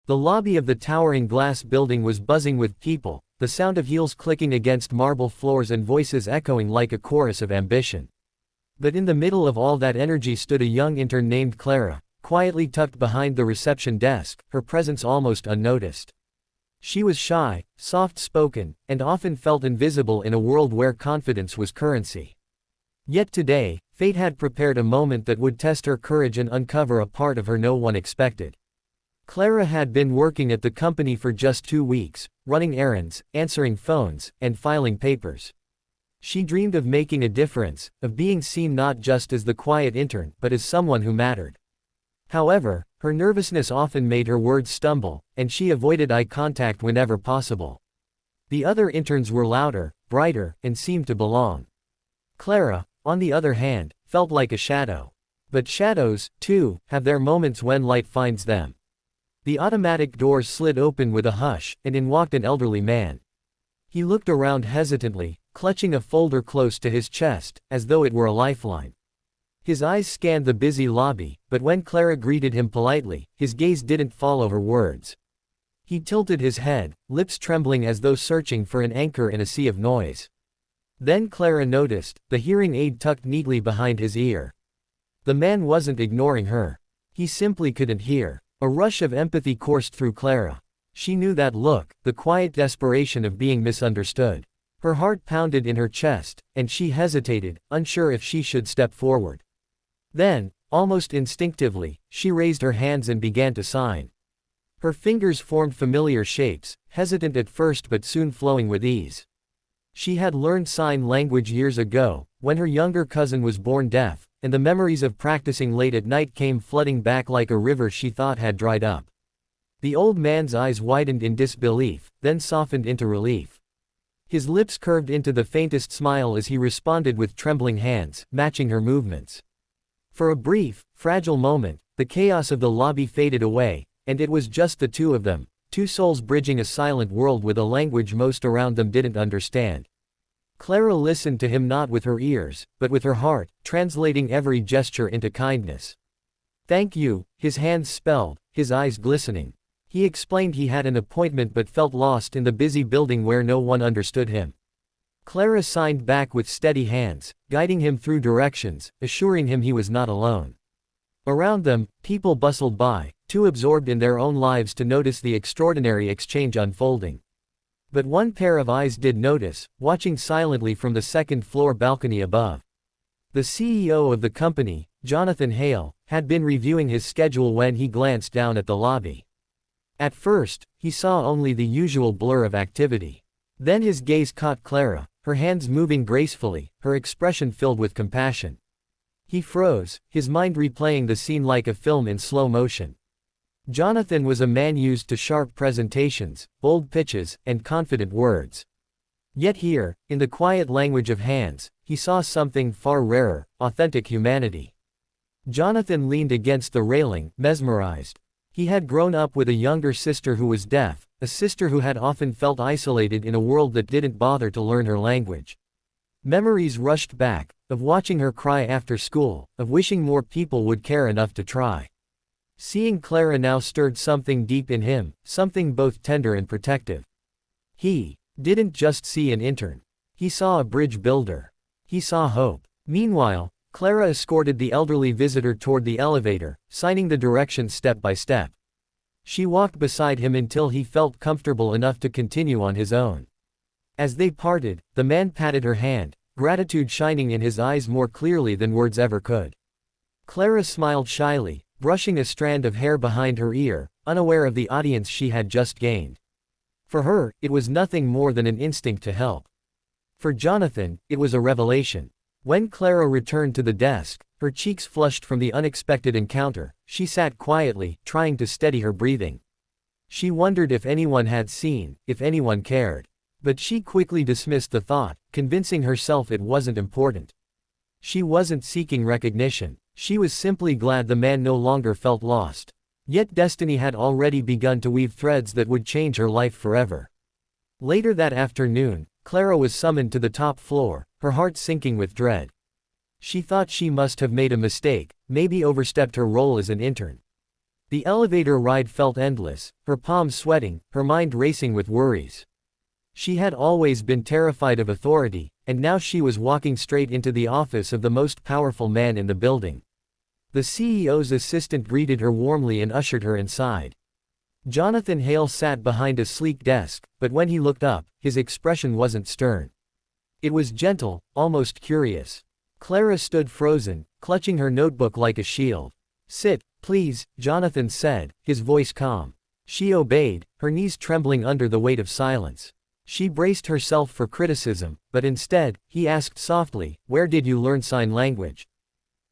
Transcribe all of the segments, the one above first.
The lobby of the towering glass building was buzzing with people, the sound of heels clicking against marble floors and voices echoing like a chorus of ambition. But in the middle of all that energy stood a young intern named Clara, quietly tucked behind the reception desk, her presence almost unnoticed. She was shy, soft-spoken, and often felt invisible in a world where confidence was currency. Yet today, fate had prepared a moment that would test her courage and uncover a part of her no one expected. Clara had been working at the company for just 2 weeks, running errands, answering phones, and filing papers. She dreamed of making a difference, of being seen not just as the quiet intern but as someone who mattered. However, her nervousness often made her words stumble, and she avoided eye contact whenever possible. The other interns were louder, brighter, and seemed to belong. Clara, on the other hand, felt like a shadow. But shadows, too, have their moments when light finds them. The automatic doors slid open with a hush, and in walked an elderly man. He looked around hesitantly, clutching a folder close to his chest, as though it were a lifeline. His eyes scanned the busy lobby, but when Clara greeted him politely, his gaze didn't follow her words. He tilted his head, lips trembling as though searching for an anchor in a sea of noise. Then Clara noticed, the hearing aid tucked neatly behind his ear. The man wasn't ignoring her. He simply couldn't hear. A rush of empathy coursed through Clara. She knew that look, the quiet desperation of being misunderstood. Her heart pounded in her chest, and she hesitated, unsure if she should step forward. Then, almost instinctively, she raised her hands and began to sign. Her fingers formed familiar shapes, hesitant at first but soon flowing with ease. She had learned sign language years ago, when her younger cousin was born deaf, and the memories of practicing late at night came flooding back like a river she thought had dried up. The old man's eyes widened in disbelief, then softened into relief. His lips curved into the faintest smile as he responded with trembling hands, matching her movements. For a brief, fragile moment, the chaos of the lobby faded away, and it was just the two of them, two souls bridging a silent world with a language most around them didn't understand. Clara listened to him not with her ears, but with her heart, translating every gesture into kindness. "Thank you," his hands spelled, his eyes glistening. He explained he had an appointment but felt lost in the busy building where no one understood him. Clara signed back with steady hands, guiding him through directions, assuring him he was not alone. Around them, people bustled by, too absorbed in their own lives to notice the extraordinary exchange unfolding. But one pair of eyes did notice, watching silently from the second-floor balcony above. The CEO of the company, Jonathan Hale, had been reviewing his schedule when he glanced down at the lobby. At first, he saw only the usual blur of activity. Then his gaze caught Clara, her hands moving gracefully, her expression filled with compassion. He froze, his mind replaying the scene like a film in slow motion. Jonathan was a man used to sharp presentations, bold pitches, and confident words. Yet here, in the quiet language of hands, he saw something far rarer, authentic humanity. Jonathan leaned against the railing, mesmerized. He had grown up with a younger sister who was deaf, a sister who had often felt isolated in a world that didn't bother to learn her language. Memories rushed back, of watching her cry after school, of wishing more people would care enough to try. Seeing Clara now stirred something deep in him, something both tender and protective. He didn't just see an intern. He saw a bridge builder. He saw hope. Meanwhile, Clara escorted the elderly visitor toward the elevator, signing the directions step by step. She walked beside him until he felt comfortable enough to continue on his own. As they parted, the man patted her hand, gratitude shining in his eyes more clearly than words ever could. Clara smiled shyly, brushing a strand of hair behind her ear, unaware of the audience she had just gained. For her, it was nothing more than an instinct to help. For Jonathan, it was a revelation. When Clara returned to the desk, her cheeks flushed from the unexpected encounter, she sat quietly, trying to steady her breathing. She wondered if anyone had seen, if anyone cared. But she quickly dismissed the thought, convincing herself it wasn't important. She wasn't seeking recognition. She was simply glad the man no longer felt lost. Yet destiny had already begun to weave threads that would change her life forever. Later that afternoon, Clara was summoned to the top floor, her heart sinking with dread. She thought she must have made a mistake, maybe overstepped her role as an intern. The elevator ride felt endless, her palms sweating, her mind racing with worries. She had always been terrified of authority, and now she was walking straight into the office of the most powerful man in the building. The CEO's assistant greeted her warmly and ushered her inside. Jonathan Hale sat behind a sleek desk, but when he looked up, his expression wasn't stern. It was gentle, almost curious. Clara stood frozen, clutching her notebook like a shield. "Sit, please," Jonathan said, his voice calm. She obeyed, her knees trembling under the weight of silence. She braced herself for criticism, but instead, he asked softly, "Where did you learn sign language?"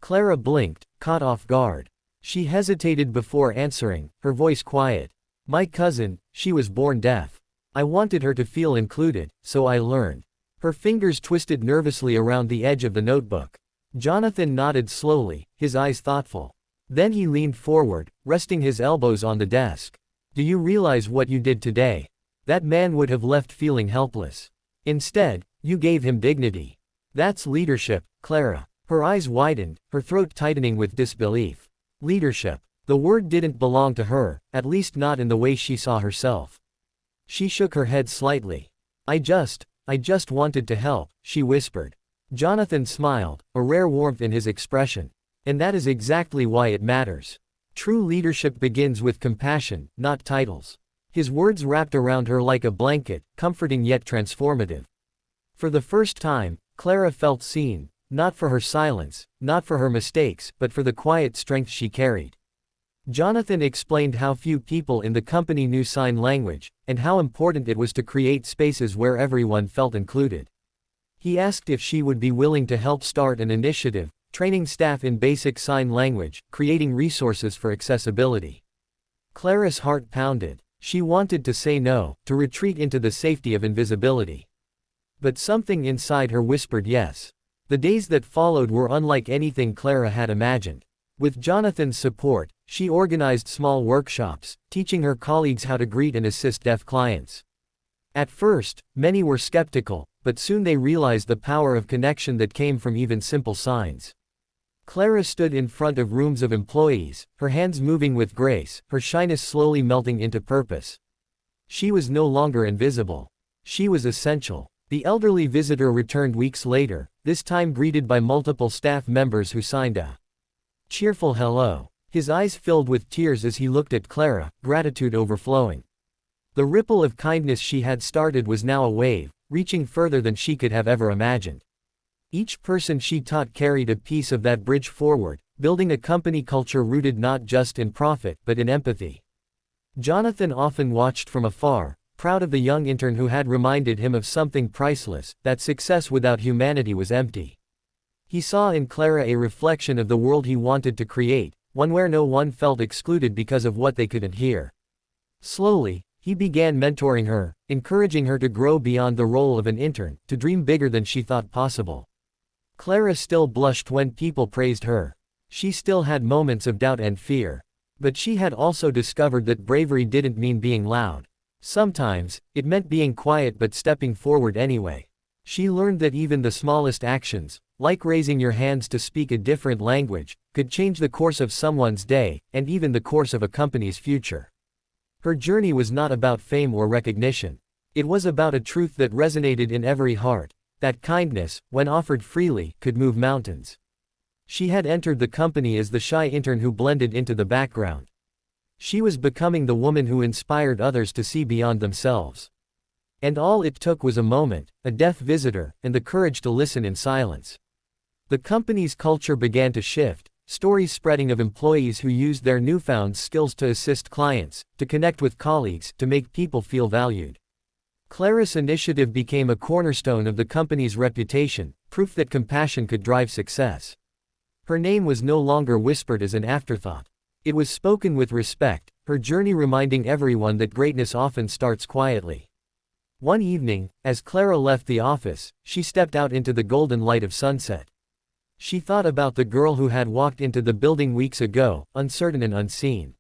Clara blinked, caught off guard. She hesitated before answering, her voice quiet. "My cousin, she was born deaf. I wanted her to feel included, so I learned." Her fingers twisted nervously around the edge of the notebook. Jonathan nodded slowly, his eyes thoughtful. Then he leaned forward, resting his elbows on the desk. "Do you realize what you did today? That man would have left feeling helpless. Instead, you gave him dignity. That's leadership, Clara." Her eyes widened, her throat tightening with disbelief. Leadership. The word didn't belong to her, at least not in the way she saw herself. She shook her head slightly. I just wanted to help," she whispered. Jonathan smiled, a rare warmth in his expression. "And that is exactly why it matters. True leadership begins with compassion, not titles." His words wrapped around her like a blanket, comforting yet transformative. For the first time, Clara felt seen, not for her silence, not for her mistakes, but for the quiet strength she carried. Jonathan explained how few people in the company knew sign language, and how important it was to create spaces where everyone felt included. He asked if she would be willing to help start an initiative, training staff in basic sign language, creating resources for accessibility. Clara's heart pounded. She wanted to say no, to retreat into the safety of invisibility. But something inside her whispered yes. The days that followed were unlike anything Clara had imagined. With Jonathan's support, she organized small workshops, teaching her colleagues how to greet and assist deaf clients. At first, many were skeptical, but soon they realized the power of connection that came from even simple signs. Clara stood in front of rooms of employees, her hands moving with grace, her shyness slowly melting into purpose. She was no longer invisible. She was essential. The elderly visitor returned weeks later, this time greeted by multiple staff members who signed a cheerful hello. His eyes filled with tears as he looked at Clara, gratitude overflowing. The ripple of kindness she had started was now a wave, reaching further than she could have ever imagined. Each person she taught carried a piece of that bridge forward, building a company culture rooted not just in profit but in empathy. Jonathan often watched from afar, proud of the young intern who had reminded him of something priceless, that success without humanity was empty. He saw in Clara a reflection of the world he wanted to create, one where no one felt excluded because of what they couldn't hear. Slowly, he began mentoring her, encouraging her to grow beyond the role of an intern, to dream bigger than she thought possible. Clara still blushed when people praised her. She still had moments of doubt and fear. But she had also discovered that bravery didn't mean being loud. Sometimes, it meant being quiet but stepping forward anyway. She learned that even the smallest actions, like raising your hands to speak a different language, could change the course of someone's day, and even the course of a company's future. Her journey was not about fame or recognition. It was about a truth that resonated in every heart. That kindness, when offered freely, could move mountains. She had entered the company as the shy intern who blended into the background. She was becoming the woman who inspired others to see beyond themselves. And all it took was a moment, a deaf visitor, and the courage to listen in silence. The company's culture began to shift, stories spreading of employees who used their newfound skills to assist clients, to connect with colleagues, to make people feel valued. Clara's initiative became a cornerstone of the company's reputation, proof that compassion could drive success. Her name was no longer whispered as an afterthought. It was spoken with respect, her journey reminding everyone that greatness often starts quietly. One evening, as Clara left the office, she stepped out into the golden light of sunset. She thought about the girl who had walked into the building weeks ago, uncertain and unseen.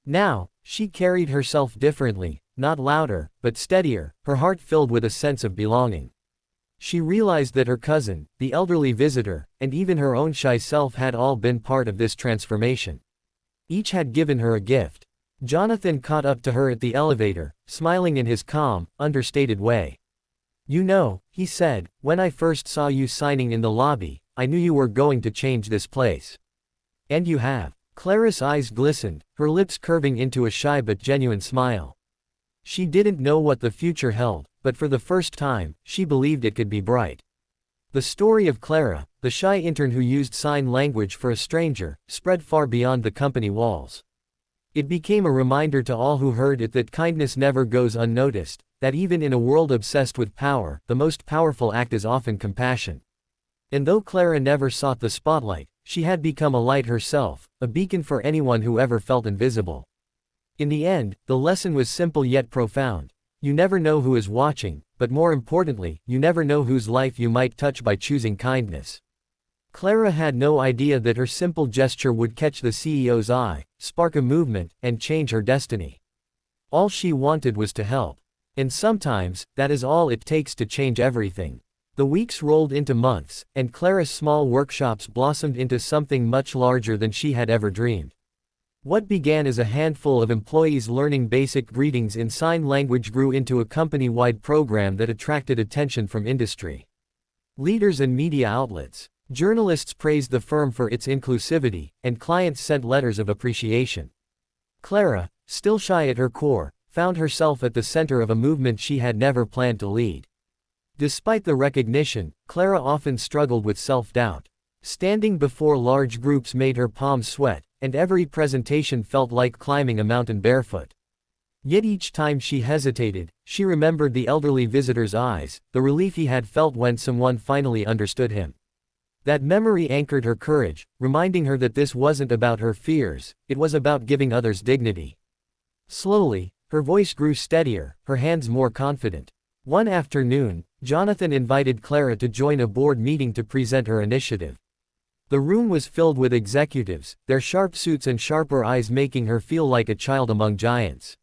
Now, she carried herself differently, not louder, but steadier, her heart filled with a sense of belonging. She realized that her cousin, the elderly visitor, and even her own shy self had all been part of this transformation. Each had given her a gift. Jonathan caught up to her at the elevator, smiling in his calm, understated way. "You know," he said, "when I first saw you signing in the lobby, I knew you were going to change this place. And you have." Clara's eyes glistened, her lips curving into a shy but genuine smile. She didn't know what the future held, but for the first time, she believed it could be bright. The story of Clara, the shy intern who used sign language for a stranger, spread far beyond the company walls. It became a reminder to all who heard it that kindness never goes unnoticed, that even in a world obsessed with power, the most powerful act is often compassion. And though Clara never sought the spotlight, she had become a light herself, a beacon for anyone who ever felt invisible. In the end, the lesson was simple yet profound. You never know who is watching, but more importantly, you never know whose life you might touch by choosing kindness. Clara had no idea that her simple gesture would catch the CEO's eye, spark a movement, and change her destiny. All she wanted was to help. And sometimes, that is all it takes to change everything. The weeks rolled into months, and Clara's small workshops blossomed into something much larger than she had ever dreamed. What began as a handful of employees learning basic greetings in sign language grew into a company-wide program that attracted attention from industry leaders and media outlets. Journalists praised the firm for its inclusivity, and clients sent letters of appreciation. Clara, still shy at her core, found herself at the center of a movement she had never planned to lead. Despite the recognition, Clara often struggled with self-doubt. Standing before large groups made her palms sweat, and every presentation felt like climbing a mountain barefoot. Yet each time she hesitated, she remembered the elderly visitor's eyes, the relief he had felt when someone finally understood him. That memory anchored her courage, reminding her that this wasn't about her fears, it was about giving others dignity. Slowly, her voice grew steadier, her hands more confident. One afternoon, Jonathan invited Clara to join a board meeting to present her initiative. The room was filled with executives, their sharp suits and sharper eyes making her feel like a child among giants.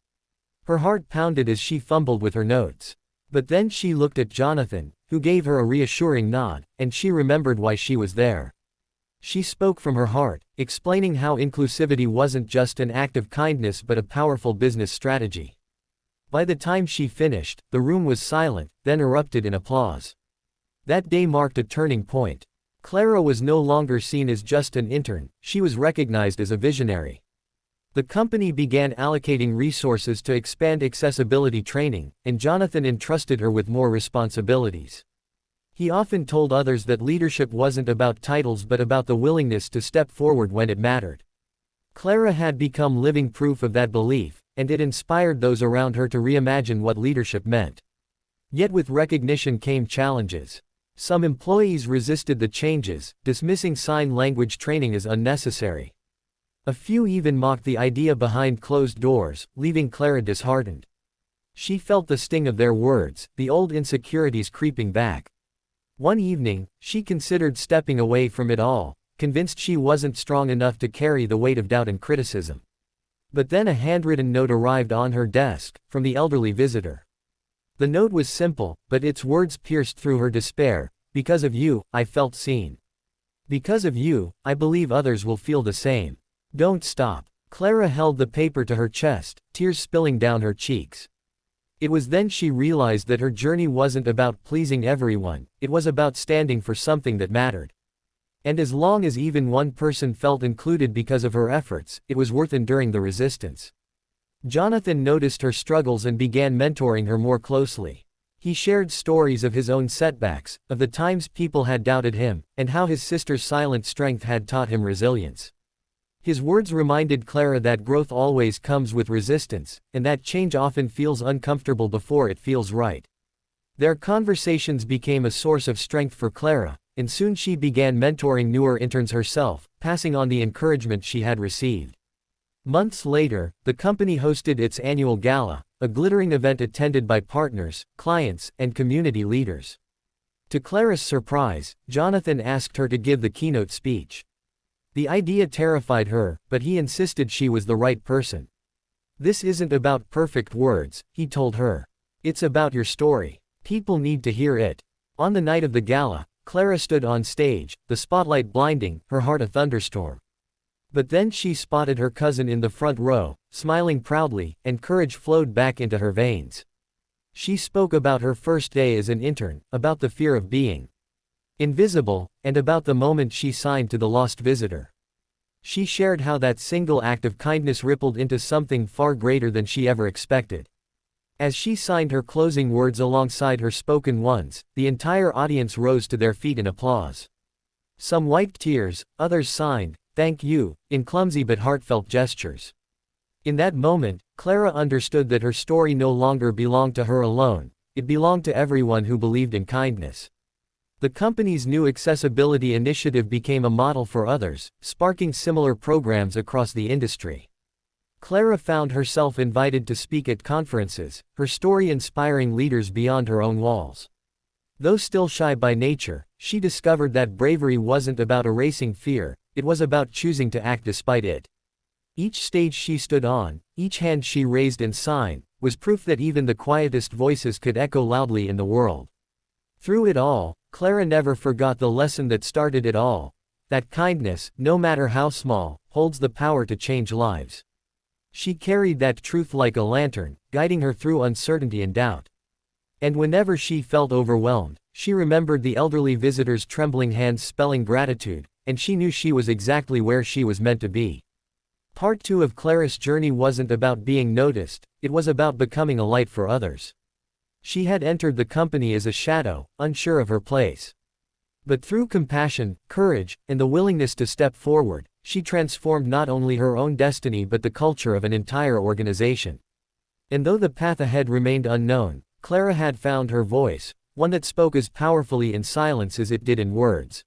Her heart pounded as she fumbled with her notes. But then she looked at Jonathan, who gave her a reassuring nod, and she remembered why she was there. She spoke from her heart, explaining how inclusivity wasn't just an act of kindness but a powerful business strategy. By the time she finished, the room was silent, then erupted in applause. That day marked a turning point. Clara was no longer seen as just an intern, she was recognized as a visionary. The company began allocating resources to expand accessibility training, and Jonathan entrusted her with more responsibilities. He often told others that leadership wasn't about titles but about the willingness to step forward when it mattered. Clara had become living proof of that belief, and it inspired those around her to reimagine what leadership meant. Yet with recognition came challenges. Some employees resisted the changes, dismissing sign language training as unnecessary. A few even mocked the idea behind closed doors, leaving Clara disheartened. She felt the sting of their words, the old insecurities creeping back. One evening, she considered stepping away from it all, convinced she wasn't strong enough to carry the weight of doubt and criticism. But then a handwritten note arrived on her desk, from the elderly visitor. The note was simple, but its words pierced through her despair. "Because of you, I felt seen. Because of you, I believe others will feel the same. Don't stop." Clara held the paper to her chest, tears spilling down her cheeks. It was then she realized that her journey wasn't about pleasing everyone, it was about standing for something that mattered. And as long as even one person felt included because of her efforts, it was worth enduring the resistance. Jonathan noticed her struggles and began mentoring her more closely. He shared stories of his own setbacks, of the times people had doubted him, and how his sister's silent strength had taught him resilience. His words reminded Clara that growth always comes with resistance, and that change often feels uncomfortable before it feels right. Their conversations became a source of strength for Clara, and soon she began mentoring newer interns herself, passing on the encouragement she had received. Months later, the company hosted its annual gala, a glittering event attended by partners, clients, and community leaders. To Clara's surprise, Jonathan asked her to give the keynote speech. The idea terrified her, but he insisted she was the right person. "This isn't about perfect words," he told her. "It's about your story. People need to hear it." On the night of the gala, Clara stood on stage, the spotlight blinding, her heart a thunderstorm. But then she spotted her cousin in the front row, smiling proudly, and courage flowed back into her veins. She spoke about her first day as an intern, about the fear of being invisible, and about the moment she signed to the lost visitor. She shared how that single act of kindness rippled into something far greater than she ever expected. As she signed her closing words alongside her spoken ones, the entire audience rose to their feet in applause. Some wiped tears, others signed, "Thank you," in clumsy but heartfelt gestures. In that moment, Clara understood that her story no longer belonged to her alone, it belonged to everyone who believed in kindness. The company's new accessibility initiative became a model for others, sparking similar programs across the industry. Clara found herself invited to speak at conferences, her story inspiring leaders beyond her own walls. Though still shy by nature, she discovered that bravery wasn't about erasing fear, it was about choosing to act despite it. Each stage she stood on, each hand she raised and signed, was proof that even the quietest voices could echo loudly in the world. Through it all, Clara never forgot the lesson that started it all, that kindness, no matter how small, holds the power to change lives. She carried that truth like a lantern, guiding her through uncertainty and doubt. And whenever she felt overwhelmed, she remembered the elderly visitor's trembling hands spelling gratitude, and she knew she was exactly where she was meant to be. Part 2 of Clara's journey wasn't about being noticed, it was about becoming a light for others. She had entered the company as a shadow, unsure of her place. But through compassion, courage, and the willingness to step forward, she transformed not only her own destiny but the culture of an entire organization. And though the path ahead remained unknown, Clara had found her voice, one that spoke as powerfully in silence as it did in words.